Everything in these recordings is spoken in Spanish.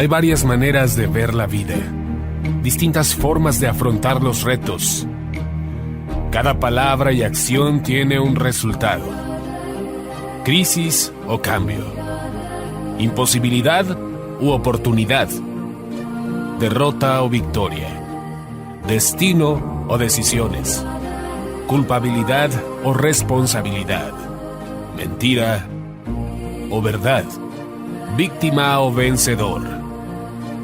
Hay varias maneras de ver la vida, distintas formas de afrontar los retos. Cada palabra y acción tiene un resultado. Crisis o cambio. Imposibilidad u oportunidad. Derrota o victoria. Destino o decisiones. Culpabilidad o responsabilidad. Mentira o verdad. Víctima o vencedor.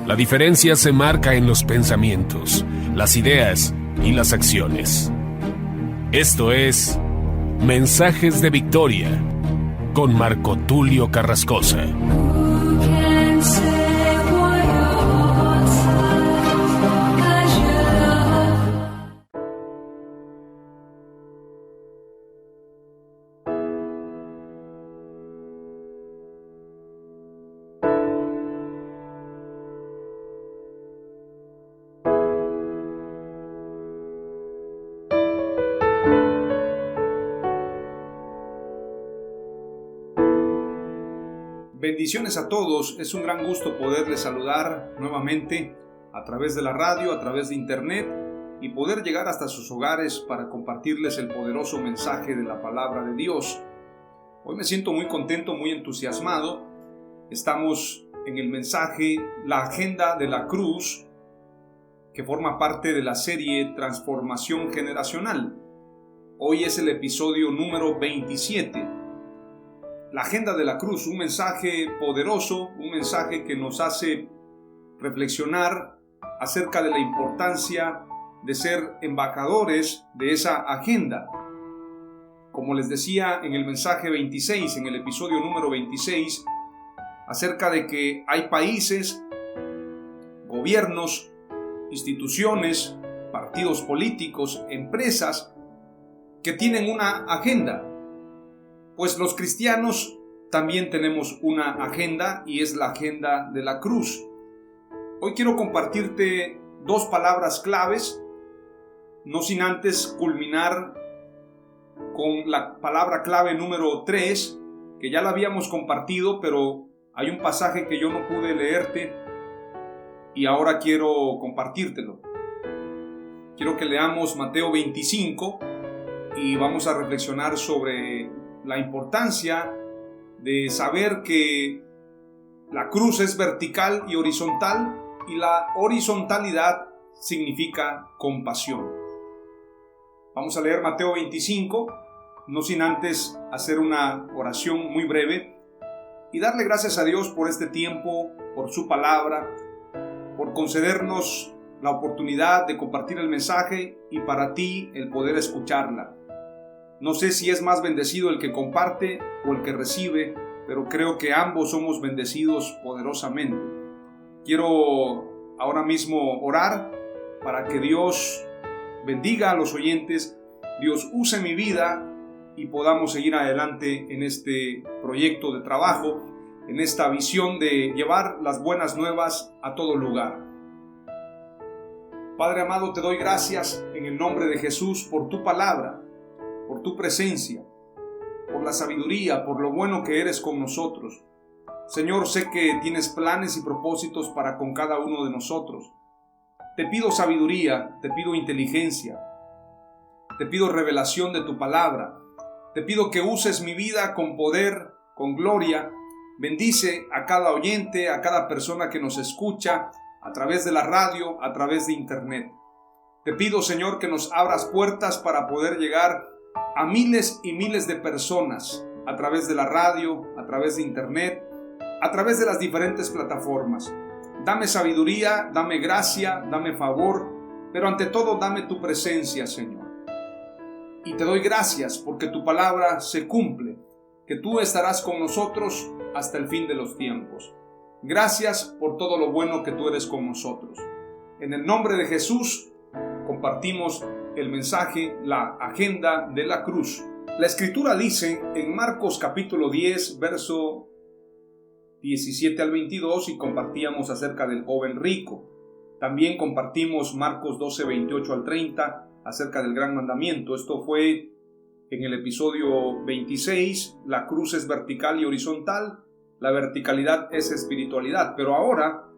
La diferencia se marca en los pensamientos, las ideas y las acciones. Esto es Mensajes de Victoria con Marco Tulio Carrascosa. Bendiciones a todos, es un gran gusto poderles saludar nuevamente a través de la radio, a través de internet y poder llegar hasta sus hogares para compartirles el poderoso mensaje de la palabra de Dios. Hoy me siento muy contento, muy entusiasmado. Estamos en el mensaje La Agenda de la Cruz, que forma parte de la serie Transformación Generacional. Hoy es el episodio número 27. La Agenda de la Cruz, un mensaje poderoso, un mensaje que nos hace reflexionar acerca de la importancia de ser embajadores de esa agenda. Como les decía en el mensaje 26, en el episodio número 26, acerca de que hay países, gobiernos, instituciones, partidos políticos, empresas que tienen una agenda. Pues los cristianos también tenemos una agenda y es la agenda de la cruz. Hoy quiero compartirte dos palabras claves, no sin antes culminar con la palabra clave número 3, que ya la habíamos compartido, pero hay un pasaje que yo no pude leerte y ahora quiero compartírtelo. Quiero que leamos Mateo 25 y vamos a reflexionar sobre la importancia de saber que la cruz es vertical y horizontal, y la horizontalidad significa compasión. Vamos a leer Mateo 25, no sin antes hacer una oración muy breve y darle gracias a Dios por este tiempo, por su palabra, por concedernos la oportunidad de compartir el mensaje y para ti el poder escucharla. No sé si es más bendecido el que comparte o el que recibe, pero creo que ambos somos bendecidos poderosamente. Quiero ahora mismo orar para que Dios bendiga a los oyentes, Dios use mi vida y podamos seguir adelante en este proyecto de trabajo, en esta visión de llevar las buenas nuevas a todo lugar. Padre amado, te doy gracias en el nombre de Jesús por tu palabra, por tu presencia, por la sabiduría, por lo bueno que eres con nosotros. Señor, sé que tienes planes y propósitos para con cada uno de nosotros. Te pido sabiduría, te pido inteligencia, te pido revelación de tu palabra. Te pido que uses mi vida con poder, con gloria. Bendice a cada oyente, a cada persona que nos escucha a través de la radio, a través de internet. Te pido, Señor, que nos abras puertas para poder llegar a miles y miles de personas a través de la radio, a través de internet, a través de las diferentes plataformas. Dame sabiduría, dame gracia, dame favor, pero ante todo dame tu presencia, Señor. Y te doy gracias porque tu palabra se cumple, que tú estarás con nosotros hasta el fin de los tiempos. Gracias por todo lo bueno que tú eres con nosotros. En el nombre de Jesús compartimos el mensaje, la agenda de la cruz. La Escritura dice en Marcos capítulo 10, verso 17 al 22, y compartíamos acerca del joven rico. También compartimos Marcos 12, 28 al 30, acerca del gran mandamiento. Esto fue en el episodio 26, la cruz es vertical y horizontal, la verticalidad es espiritualidad. Pero ahora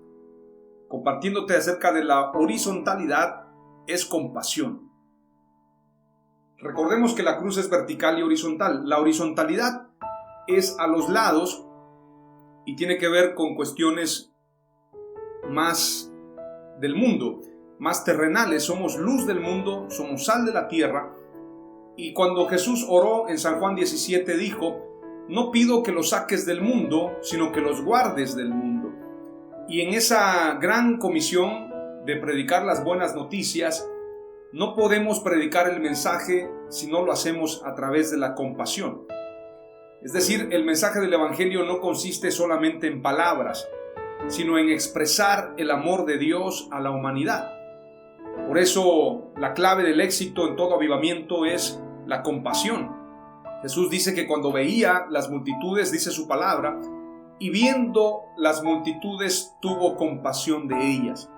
compartiéndote acerca de la horizontalidad, es compasión. Recordemos que la cruz es vertical y horizontal. La horizontalidad es a los lados y tiene que ver con cuestiones más del mundo, más terrenales. Somos luz del mundo, somos sal de la tierra. Y cuando Jesús oró en San Juan 17 dijo: no pido que los saques del mundo, sino que los guardes del mundo. Y en esa gran comisión de predicar las buenas noticias, no podemos predicar el mensaje si no lo hacemos a través de la compasión. Es decir, el mensaje del Evangelio no consiste solamente en palabras, sino en expresar el amor de Dios a la humanidad. Por eso, la clave del éxito en todo avivamiento es la compasión. Jesús dice que cuando veía las multitudes, dice su palabra, y viendo las multitudes tuvo compasión de ellas,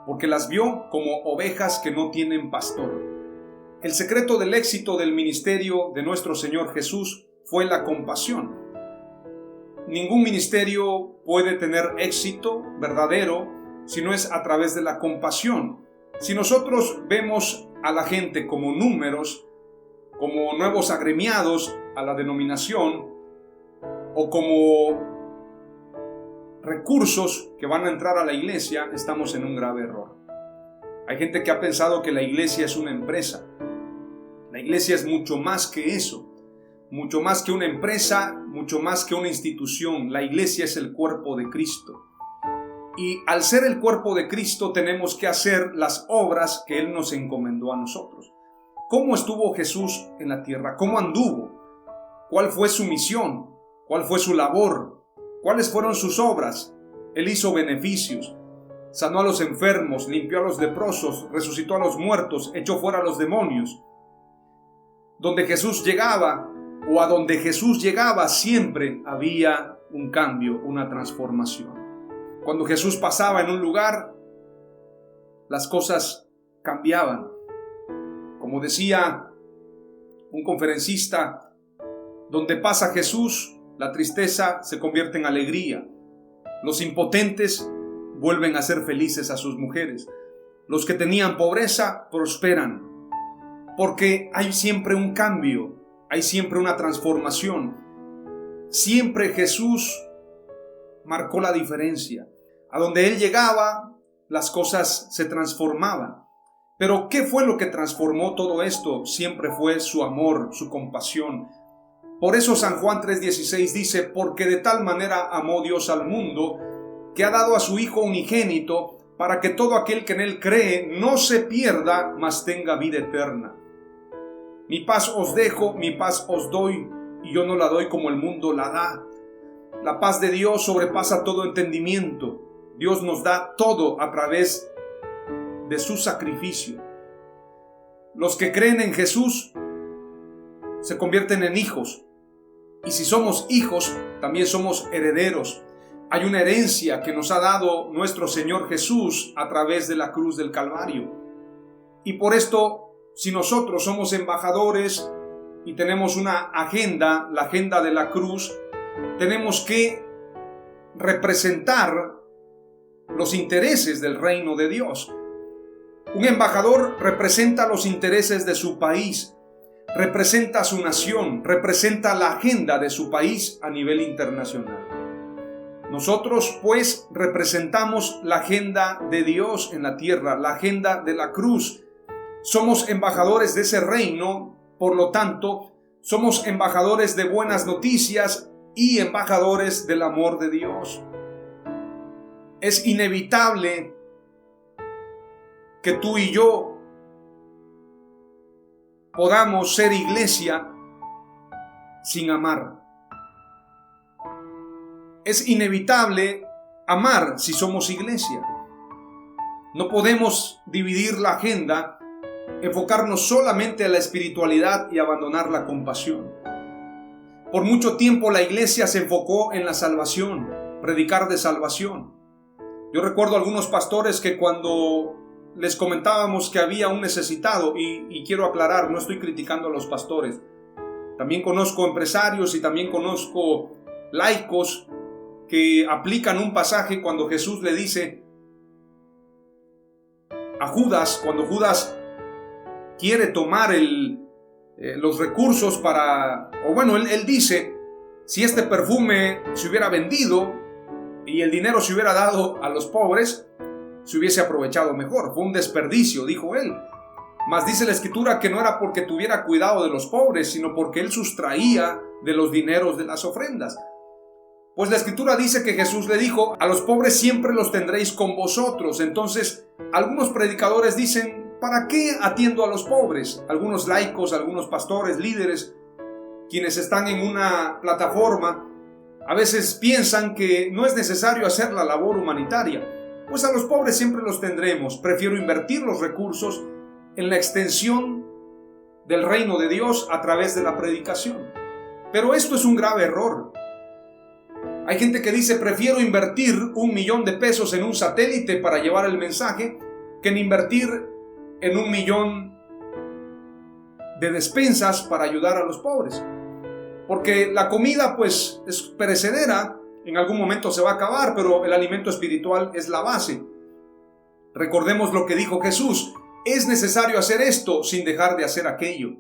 porque las vio como ovejas que no tienen pastor. El secreto del éxito del ministerio de nuestro Señor Jesús fue la compasión. Ningún ministerio puede tener éxito verdadero si no es a través de la compasión. Si nosotros vemos a la gente como números, como nuevos agremiados a la denominación, o como recursos que van a entrar a la iglesia, estamos en un grave error. Hay gente que ha pensado que la iglesia es una empresa. La iglesia es mucho más que eso, mucho más que una empresa, mucho más que una institución. La iglesia es el cuerpo de Cristo. Y al ser el cuerpo de Cristo tenemos que hacer las obras que Él nos encomendó a nosotros. ¿Cómo estuvo Jesús en la tierra? ¿Cómo anduvo? ¿Cuál fue su misión? ¿Cuál fue su labor? ¿Cuáles fueron sus obras? Él hizo beneficios, sanó a los enfermos, limpió a los leprosos, resucitó a los muertos, echó fuera a los demonios. Donde Jesús llegaba, o a donde Jesús llegaba, siempre había un cambio, una transformación. Cuando Jesús pasaba en un lugar, las cosas cambiaban. Como decía un conferencista, donde pasa Jesús, la tristeza se convierte en alegría. Los impotentes vuelven a ser felices a sus mujeres. Los que tenían pobreza prosperan. Porque hay siempre un cambio, hay siempre una transformación. Siempre Jesús marcó la diferencia. A donde Él llegaba, las cosas se transformaban. Pero ¿qué fue lo que transformó todo esto? Siempre fue su amor, su compasión. Por eso San Juan 3:16 dice: porque de tal manera amó Dios al mundo, que ha dado a su Hijo unigénito, para que todo aquel que en Él cree no se pierda, mas tenga vida eterna. Mi paz os dejo, mi paz os doy, y yo no la doy como el mundo la da. La paz de Dios sobrepasa todo entendimiento. Dios nos da todo a través de su sacrificio. Los que creen en Jesús se convierten en hijos. Y si somos hijos, también somos herederos. Hay una herencia que nos ha dado nuestro Señor Jesús a través de la cruz del Calvario. Y por esto, si nosotros somos embajadores y tenemos una agenda, la agenda de la cruz, tenemos que representar los intereses del reino de Dios. Un embajador representa los intereses de su país, representa a su nación, representa la agenda de su país a nivel internacional. Nosotros, pues, representamos la agenda de Dios en la tierra, la agenda de la cruz. Somos embajadores de ese reino, por lo tanto, somos embajadores de buenas noticias y embajadores del amor de Dios. Es inevitable que tú y yo podamos ser iglesia sin amar. Es inevitable amar si somos iglesia. No podemos dividir la agenda, enfocarnos solamente a la espiritualidad y abandonar la compasión. Por mucho tiempo la iglesia se enfocó en la salvación, predicar de salvación. Yo recuerdo algunos pastores que cuando les comentábamos que había un necesitado, y quiero aclarar, no estoy criticando a los pastores. También conozco empresarios y también conozco laicos que aplican un pasaje cuando Jesús le dice: a Judas, cuando Judas quiere tomar los recursos él dice, si este perfume se hubiera vendido y el dinero se hubiera dado a los pobres, se hubiese aprovechado mejor. Fue un desperdicio, dijo él. Mas dice la Escritura que no era porque tuviera cuidado de los pobres, sino porque él sustraía de los dineros de las ofrendas. Pues la Escritura dice que Jesús le dijo, a los pobres siempre los tendréis con vosotros. Entonces, algunos predicadores dicen, ¿para qué atiendo a los pobres? Algunos laicos, algunos pastores, líderes, quienes están en una plataforma, a veces piensan que no es necesario hacer la labor humanitaria. Pues a los pobres siempre los tendremos. Prefiero invertir los recursos en la extensión del reino de Dios a través de la predicación. Pero esto es un grave error. Hay gente que dice, prefiero invertir $1,000,000 en un satélite para llevar el mensaje que en invertir en $1,000,000 de despensas para ayudar a los pobres. Porque la comida pues es perecedera, en algún momento se va a acabar, pero el alimento espiritual es la base. Recordemos lo que dijo Jesús, es necesario hacer esto sin dejar de hacer aquello.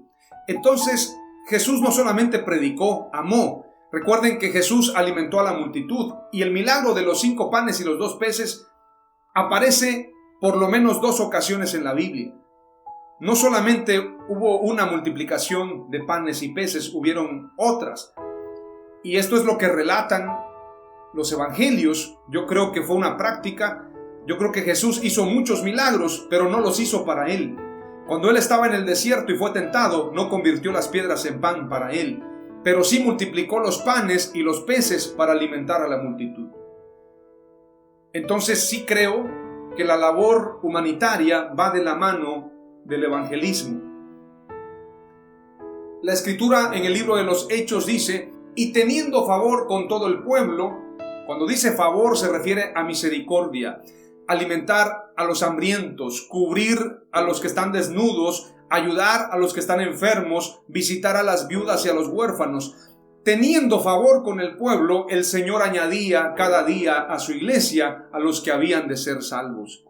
Entonces Jesús no solamente predicó, amó. Recuerden que Jesús alimentó a la multitud y el milagro de los 5 panes y los 2 peces aparece por lo menos 2 ocasiones en la Biblia. No solamente hubo una multiplicación de panes y peces, hubieron otras. Y esto es lo que relatan los evangelios. Yo creo que fue una práctica. Yo creo que Jesús hizo muchos milagros, pero no los hizo para él. Cuando él estaba en el desierto y fue tentado, no convirtió las piedras en pan para él, pero sí multiplicó los panes y los peces para alimentar a la multitud. Entonces sí creo que la labor humanitaria va de la mano del evangelismo. La Escritura en el libro de los Hechos dice, y teniendo favor con todo el pueblo. Cuando dice favor se refiere a misericordia, alimentar a los hambrientos, cubrir a los que están desnudos, ayudar a los que están enfermos, visitar a las viudas y a los huérfanos. Teniendo favor con el pueblo, el Señor añadía cada día a su iglesia a los que habían de ser salvos.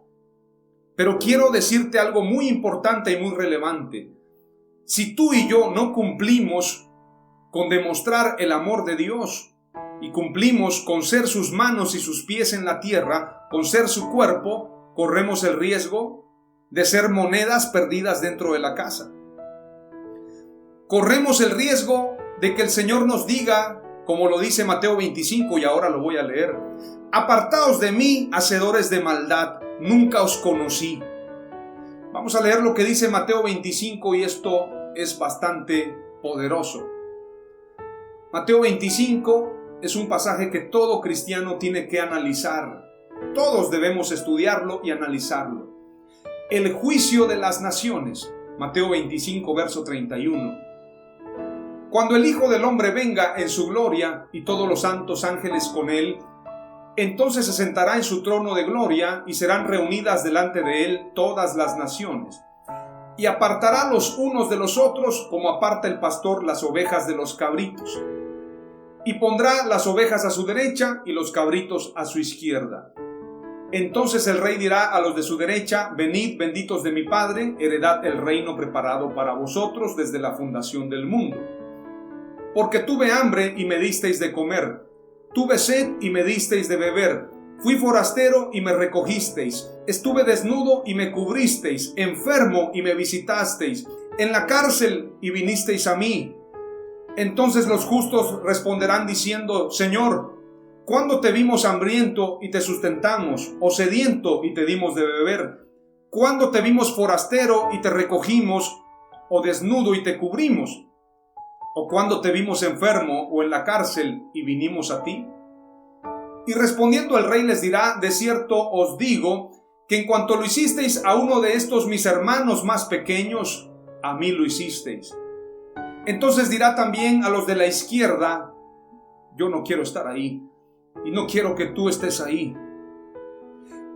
Pero quiero decirte algo muy importante y muy relevante. Si tú y yo no cumplimos con demostrar el amor de Dios y cumplimos con ser sus manos y sus pies en la tierra, con ser su cuerpo, corremos el riesgo de ser monedas perdidas dentro de la casa. Corremos el riesgo de que el Señor nos diga, como lo dice Mateo 25, y ahora lo voy a leer, apartaos de mí, hacedores de maldad, nunca os conocí. Vamos a leer lo que dice Mateo 25 y esto es bastante poderoso. Mateo 25 es un pasaje que todo cristiano tiene que analizar. Todos debemos estudiarlo y analizarlo. El juicio de las naciones. Mateo 25, verso 31. Cuando el Hijo del Hombre venga en su gloria y todos los santos ángeles con él, entonces se sentará en su trono de gloria y serán reunidas delante de él todas las naciones. Y apartará los unos de los otros como aparta el pastor las ovejas de los cabritos. Y pondrá las ovejas a su derecha y los cabritos a su izquierda. Entonces el rey dirá a los de su derecha, venid, benditos de mi Padre, heredad el reino preparado para vosotros desde la fundación del mundo. Porque tuve hambre y me disteis de comer, tuve sed y me disteis de beber, fui forastero y me recogisteis, estuve desnudo y me cubristeis, enfermo y me visitasteis, en la cárcel y vinisteis a mí. Entonces los justos responderán diciendo, Señor, ¿cuándo te vimos hambriento y te sustentamos, o sediento y te dimos de beber? ¿Cuándo te vimos forastero y te recogimos, o desnudo y te cubrimos? ¿O cuándo te vimos enfermo o en la cárcel y vinimos a ti? Y respondiendo el rey les dirá, de cierto os digo, que en cuanto lo hicisteis a uno de estos mis hermanos más pequeños, a mí lo hicisteis. Entonces dirá también a los de la izquierda, yo no quiero estar ahí, y no quiero que tú estés ahí.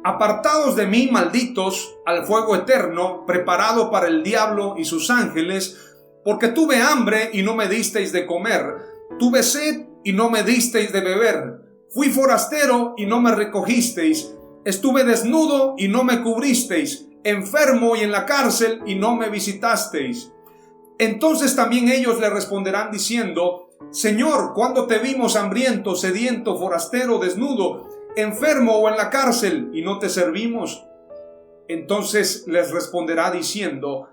Apartados de mí, malditos, al fuego eterno, preparado para el diablo y sus ángeles, porque tuve hambre y no me disteis de comer, tuve sed y no me disteis de beber, fui forastero y no me recogisteis, estuve desnudo y no me cubristeis, enfermo y en la cárcel, y no me visitasteis. Entonces también ellos le responderán diciendo: Señor, ¿cuándo te vimos hambriento, sediento, forastero, desnudo, enfermo o en la cárcel, y no te servimos? Entonces les responderá diciendo: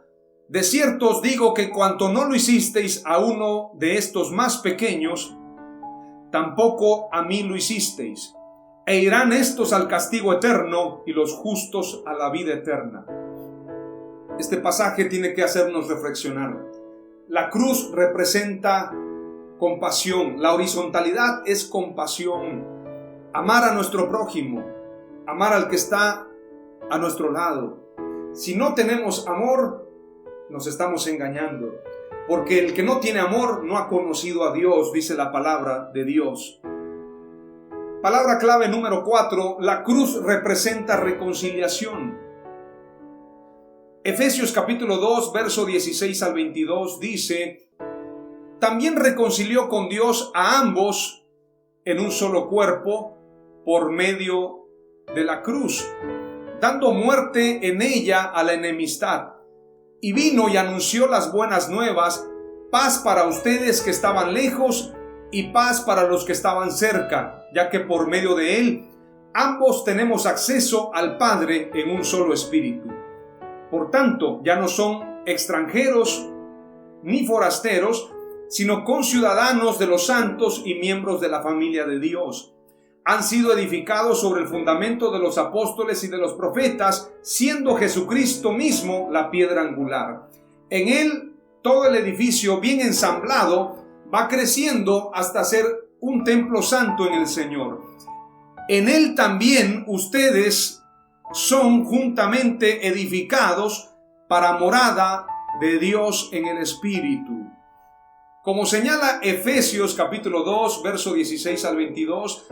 de cierto os digo que cuanto no lo hicisteis a uno de estos más pequeños, tampoco a mí lo hicisteis. E irán estos al castigo eterno y los justos a la vida eterna. Este pasaje tiene que hacernos reflexionar. La cruz representa compasión. La horizontalidad es compasión. Amar a nuestro prójimo, amar al que está a nuestro lado. Si no tenemos amor, nos estamos engañando, porque el que no tiene amor no ha conocido a Dios, dice la palabra de Dios. Palabra clave número 4, la cruz representa reconciliación. Efesios capítulo 2, verso 16 al 22 dice: también reconcilió con Dios a ambos en un solo cuerpo por medio de la cruz, dando muerte en ella a la enemistad. Y vino y anunció las buenas nuevas, paz para ustedes que estaban lejos y paz para los que estaban cerca, ya que por medio de él ambos tenemos acceso al Padre en un solo espíritu. Por tanto, ya no son extranjeros ni forasteros, sino conciudadanos de los santos y miembros de la familia de Dios. Han sido edificados sobre el fundamento de los apóstoles y de los profetas, siendo Jesucristo mismo la piedra angular. En él todo el edificio bien ensamblado va creciendo hasta ser un templo santo en el Señor. En él también ustedes son juntamente edificados para morada de Dios en el Espíritu. Como señala Efesios capítulo 2, verso 16 al 22,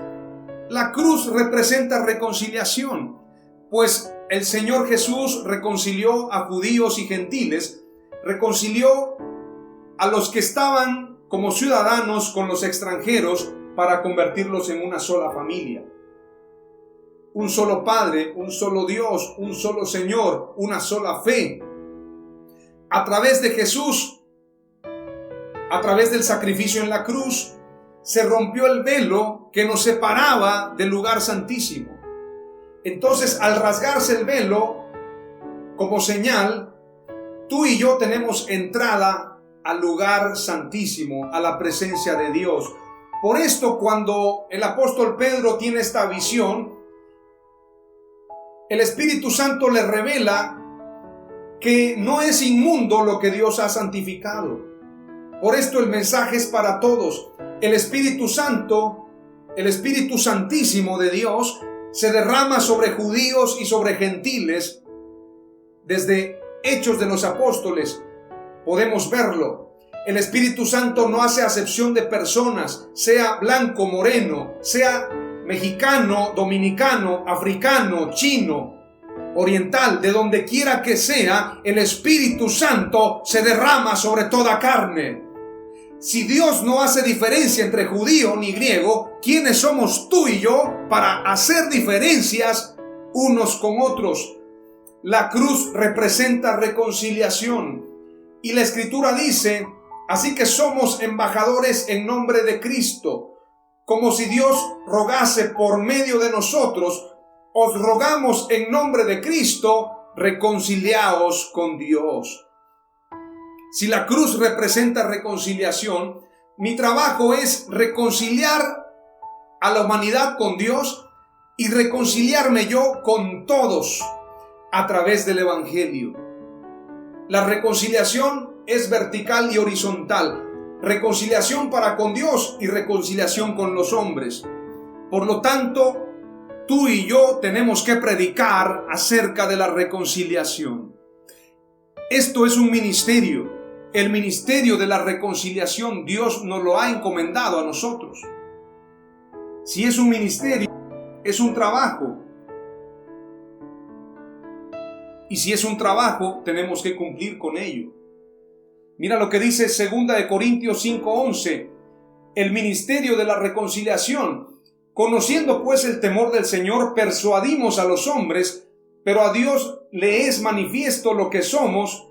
la cruz representa reconciliación, pues el Señor Jesús reconcilió a judíos y gentiles, reconcilió a los que estaban como ciudadanos con los extranjeros para convertirlos en una sola familia. Un solo Padre, un solo Dios, un solo Señor, una sola fe. A través de Jesús, a través del sacrificio en la cruz, se rompió el velo que nos separaba del lugar santísimo. Entonces, al rasgarse el velo, como señal, tú y yo tenemos entrada al lugar santísimo, a la presencia de Dios. Por esto, cuando el apóstol Pedro tiene esta visión, el Espíritu Santo le revela que no es inmundo lo que Dios ha santificado. Por esto el mensaje es para todos. El Espíritu Santo, el Espíritu Santísimo de Dios, se derrama sobre judíos y sobre gentiles. Desde Hechos de los Apóstoles podemos verlo. El Espíritu Santo no hace acepción de personas, sea blanco, moreno, sea mexicano, dominicano, africano, chino, oriental, de donde quiera que sea, el Espíritu Santo se derrama sobre toda carne. Si Dios no hace diferencia entre judío ni griego, ¿quiénes somos tú y yo para hacer diferencias unos con otros? La cruz representa reconciliación. Y la Escritura dice: así que somos embajadores en nombre de Cristo. Como si Dios rogase por medio de nosotros, os rogamos en nombre de Cristo, reconciliaos con Dios. Si la cruz representa reconciliación, mi trabajo es reconciliar a la humanidad con Dios y reconciliarme yo con todos a través del Evangelio. La reconciliación es vertical y horizontal. Reconciliación para con Dios y reconciliación con los hombres. Por lo tanto, tú y yo tenemos que predicar acerca de la reconciliación. Esto es un ministerio. El ministerio de la reconciliación Dios nos lo ha encomendado a nosotros. Si es un ministerio, es un trabajo. Y si es un trabajo, tenemos que cumplir con ello. Mira lo que dice 2 Corintios 5:11. El ministerio de la reconciliación. Conociendo pues el temor del Señor, persuadimos a los hombres, pero a Dios le es manifiesto lo que somos,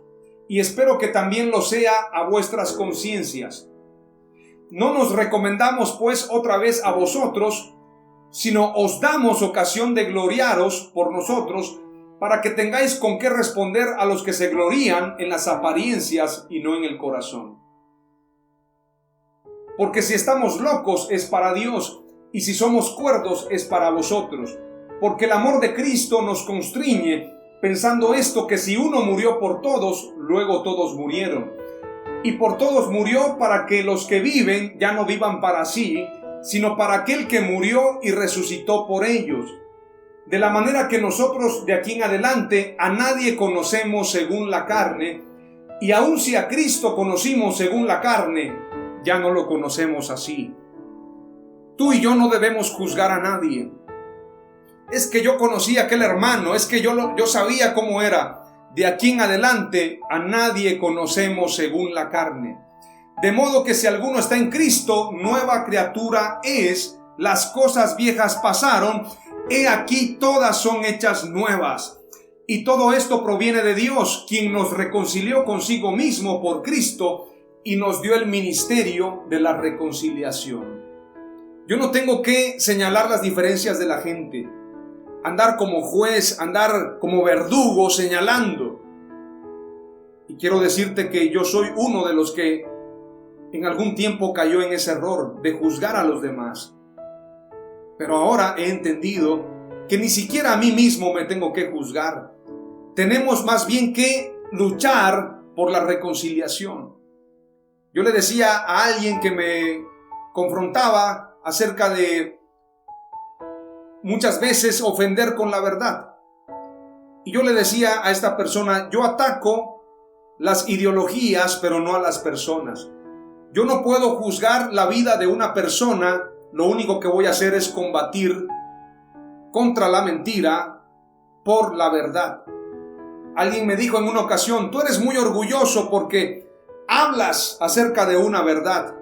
y espero que también lo sea a vuestras conciencias. No nos recomendamos pues otra vez a vosotros, sino os damos ocasión de gloriaros por nosotros, para que tengáis con qué responder a los que se glorían en las apariencias y no en el corazón. Porque si estamos locos es para Dios, y si somos cuerdos es para vosotros. Porque el amor de Cristo nos constriñe, pensando esto, que si uno murió por todos, luego todos murieron. Y por todos murió para que los que viven ya no vivan para sí, sino para aquel que murió y resucitó por ellos. De la manera que nosotros de aquí en adelante a nadie conocemos según la carne, y aun si a Cristo conocimos según la carne, ya no lo conocemos así. Tú y yo no debemos juzgar a nadie. Es que yo conocí a aquel hermano, es que yo sabía cómo era. De aquí en adelante a nadie conocemos según la carne. De modo que si alguno está en Cristo, nueva criatura es, las cosas viejas pasaron, he aquí todas son hechas nuevas. Y todo esto proviene de Dios, quien nos reconcilió consigo mismo por Cristo y nos dio el ministerio de la reconciliación. Yo no tengo que señalar las diferencias de la gente, andar como juez, andar como verdugo señalando. Y quiero decirte que yo soy uno de los que en algún tiempo cayó en ese error de juzgar a los demás. Pero ahora he entendido que ni siquiera a mí mismo me tengo que juzgar. Tenemos más bien que luchar por la reconciliación. Yo le decía a alguien que me confrontaba acerca de muchas veces ofender con la verdad. Y yo le decía a esta persona, yo ataco las ideologías, pero no a las personas. Yo no puedo juzgar la vida de una persona, lo único que voy a hacer es combatir contra la mentira por la verdad. Alguien me dijo en una ocasión, tú eres muy orgulloso porque hablas acerca de una verdad.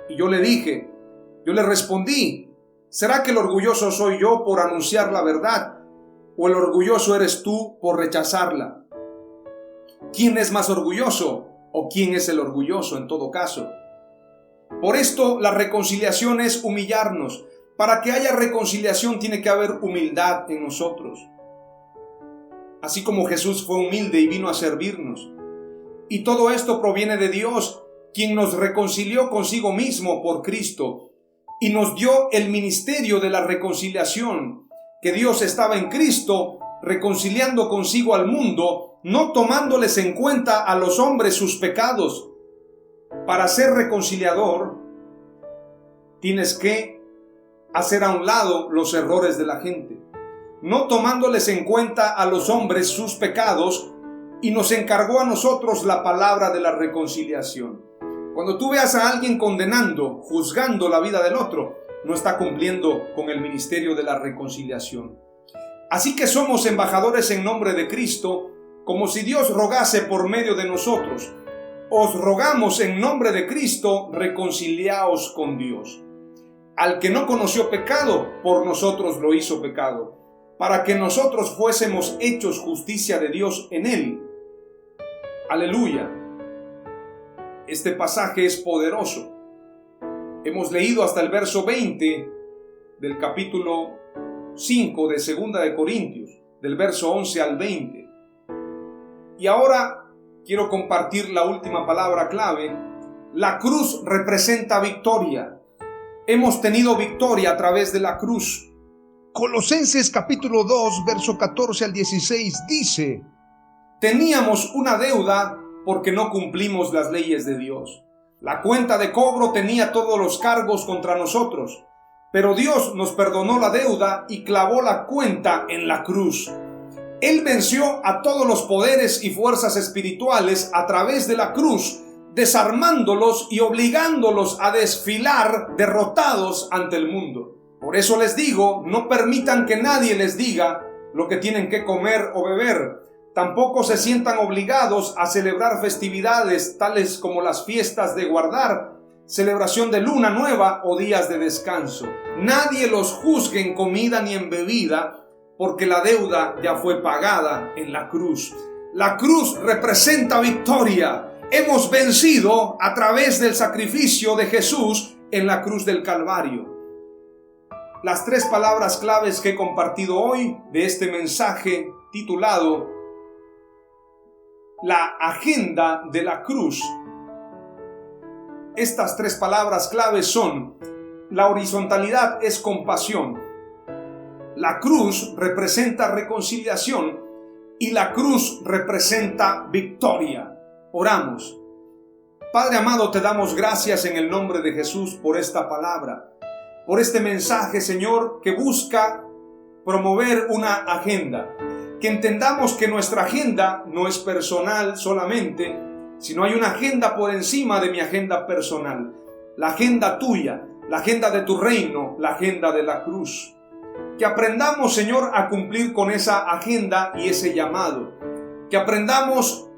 Y yo le respondí, ¿será que el orgulloso soy yo por anunciar la verdad? ¿O el orgulloso eres tú por rechazarla? ¿Quién es más orgulloso? ¿O quién es el orgulloso en todo caso? Por esto la reconciliación es humillarnos. Para que haya reconciliación tiene que haber humildad en nosotros. Así como Jesús fue humilde y vino a servirnos. Y todo esto proviene de Dios, quien nos reconcilió consigo mismo por Cristo y nos dio el ministerio de la reconciliación, que Dios estaba en Cristo reconciliando consigo al mundo, no tomándoles en cuenta a los hombres sus pecados. Para ser reconciliador, tienes que hacer a un lado los errores de la gente, no tomándoles en cuenta a los hombres sus pecados, y nos encargó a nosotros la palabra de la reconciliación. Cuando tú veas a alguien condenando, juzgando la vida del otro, no está cumpliendo con el ministerio de la reconciliación. Así que somos embajadores en nombre de Cristo, como si Dios rogase por medio de nosotros. Os rogamos en nombre de Cristo, reconciliaos con Dios. Al que no conoció pecado, por nosotros lo hizo pecado, para que nosotros fuésemos hechos justicia de Dios en él. Aleluya. Este pasaje es poderoso. Hemos leído hasta el verso 20 del capítulo 5 de 2 de Corintios, del verso 11 al 20. Y ahora quiero compartir la última palabra clave. La cruz representa victoria. Hemos tenido victoria a través de la cruz. Colosenses capítulo 2, verso 14 al 16 dice: teníamos una deuda porque no cumplimos las leyes de Dios. La cuenta de cobro tenía todos los cargos contra nosotros, pero Dios nos perdonó la deuda y clavó la cuenta en la cruz. Él venció a todos los poderes y fuerzas espirituales a través de la cruz, desarmándolos y obligándolos a desfilar derrotados ante el mundo. Por eso les digo, no permitan que nadie les diga lo que tienen que comer o beber. Tampoco se sientan obligados a celebrar festividades tales como las fiestas de guardar, celebración de luna nueva o días de descanso. Nadie los juzgue en comida ni en bebida, porque la deuda ya fue pagada en la cruz. La cruz representa victoria. Hemos vencido a través del sacrificio de Jesús en la cruz del Calvario. Las 3 palabras claves que he compartido hoy de este mensaje titulado La agenda de la cruz. Estas 3 palabras claves son: la horizontalidad es compasión, la cruz representa reconciliación y la cruz representa victoria. Oramos. Padre amado, te damos gracias en el nombre de Jesús por esta palabra, por este mensaje, Señor, que busca promover una agenda. Que entendamos que nuestra agenda no es personal solamente, sino hay una agenda por encima de mi agenda personal. La agenda tuya, la agenda de tu reino, la agenda de la cruz. Que aprendamos, Señor, a cumplir con esa agenda y ese llamado. Que aprendamos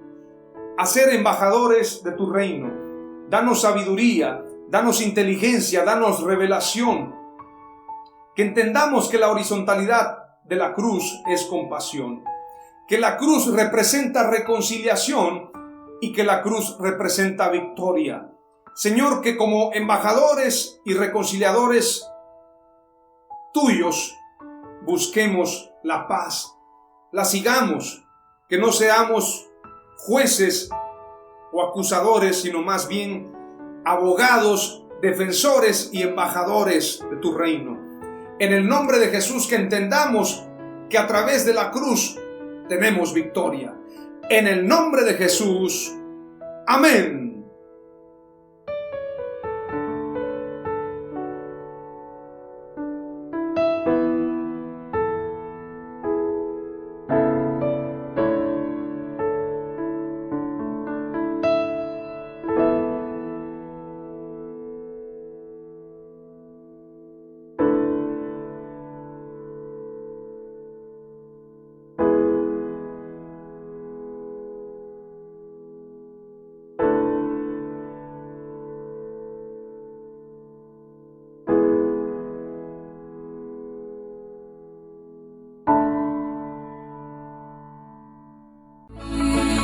a ser embajadores de tu reino. Danos sabiduría, danos inteligencia, danos revelación. Que entendamos que la horizontalidad de la cruz es compasión. Que la cruz representa reconciliación y que la cruz representa victoria. Señor, que como embajadores y reconciliadores tuyos busquemos la paz, la sigamos, que no seamos jueces o acusadores, sino más bien abogados, defensores y embajadores de tu reino. En el nombre de Jesús, que entendamos que a través de la cruz tenemos victoria. En el nombre de Jesús. Amén.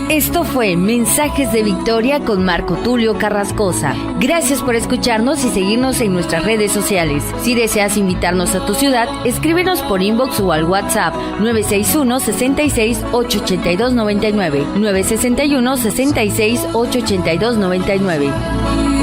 Esto fue Mensajes de Victoria con Marco Tulio Carrascosa. Gracias por escucharnos y seguirnos en nuestras redes sociales. Si deseas invitarnos a tu ciudad, escríbenos por inbox o al WhatsApp 961-66-882-99, 961-66-882-99.